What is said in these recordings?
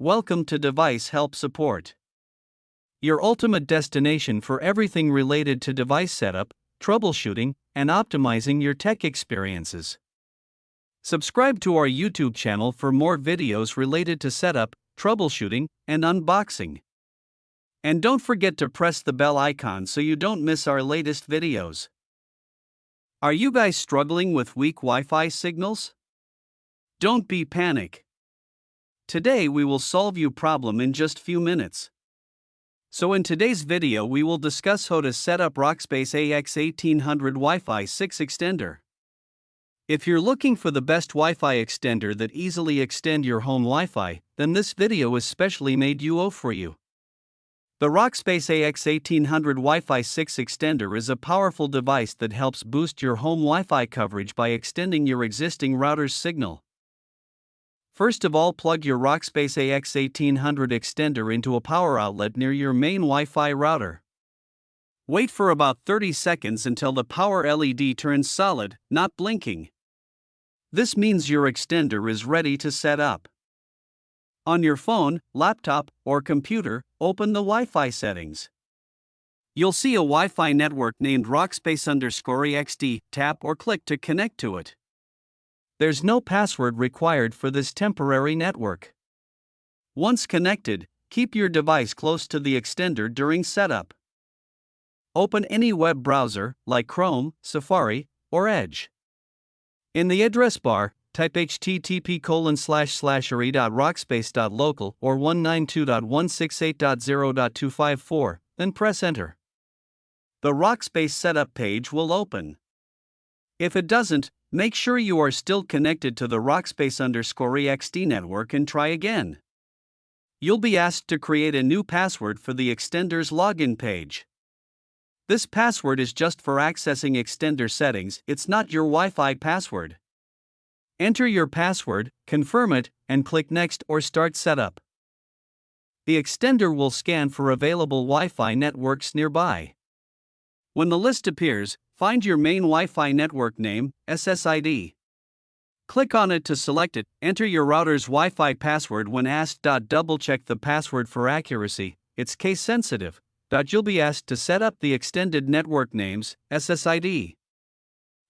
Welcome to Device Help Support, your ultimate destination for everything related to device setup, troubleshooting, and optimizing your tech experiences. Subscribe to our YouTube channel for more videos related to setup, troubleshooting, and unboxing. And don't forget to press the bell icon so you don't miss our latest videos. Are you guys struggling with weak Wi-Fi signals? Don't be panic. Today we will solve your problem in just few minutes. So in today's video we will discuss how to set up Rockspace AX1800 Wi-Fi 6 extender. If you're looking for the best Wi-Fi extender that easily extend your home Wi-Fi, then this video is specially made for you. The Rockspace AX1800 Wi-Fi 6 extender is a powerful device that helps boost your home Wi-Fi coverage by extending your existing router's signal. First of all, plug your Rockspace AX1800 extender into a power outlet near your main Wi-Fi router. Wait for about 30 seconds until the power LED turns solid, not blinking. This means your extender is ready to set up. On your phone, laptop, or computer, open the Wi-Fi settings. You'll see a Wi-Fi network named Rockspace_AXD. Tap or click to connect to it. There's no password required for this temporary network. Once connected, keep your device close to the extender during setup. Open any web browser, like Chrome, Safari, or Edge. In the address bar, type http://re.rockspace.local or 192.168.0.254, then press enter. The Rockspace setup page will open. If it doesn't, make sure you are still connected to the Rockspace_AXD network and try again. You'll be asked to create a new password for the extender's login page. This password is just for accessing extender settings, it's not your Wi-Fi password. Enter your password, confirm it, and click Next or Start Setup. The extender will scan for available Wi-Fi networks nearby. When the list appears, find your main Wi-Fi network name, SSID. Click on it to select it, enter your router's Wi-Fi password when asked. Double-check the password for accuracy, it's case-sensitive. You'll be asked to set up the extended network names, SSID.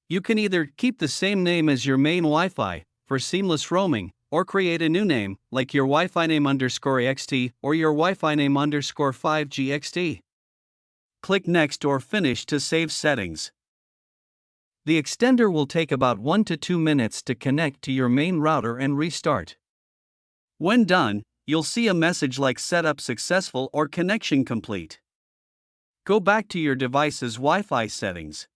You can either keep the same name as your main Wi-Fi, for seamless roaming, or create a new name, like your Wi-Fi name _XT or your Wi-Fi name _5GXT. Click Next or Finish to save settings. The extender will take about 1 to 2 minutes to connect to your main router and restart. When done, you'll see a message like Setup Successful or Connection Complete. Go back to your device's Wi-Fi settings.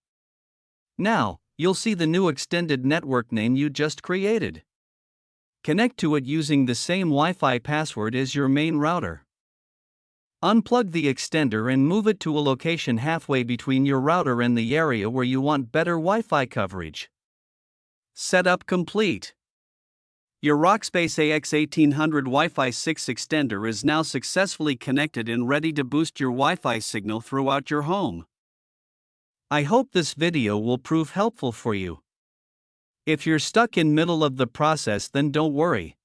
Now, you'll see the new extended network name you just created. Connect to it using the same Wi-Fi password as your main router. Unplug the extender and move it to a location halfway between your router and the area where you want better Wi-Fi coverage. Setup complete. Your Rockspace AX1800 Wi-Fi 6 extender is now successfully connected and ready to boost your Wi-Fi signal throughout your home. I hope this video will prove helpful for you. If you're stuck in middle of the process, then don't worry.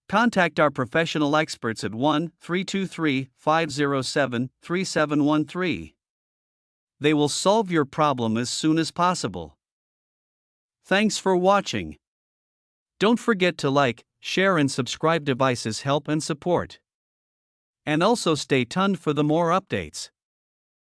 Contact our professional experts at 1-323-507-3713. They will solve your problem as soon as possible. Thanks for watching. Don't forget to like, share and subscribe. Devices Help and Support. And also stay tuned for the more updates.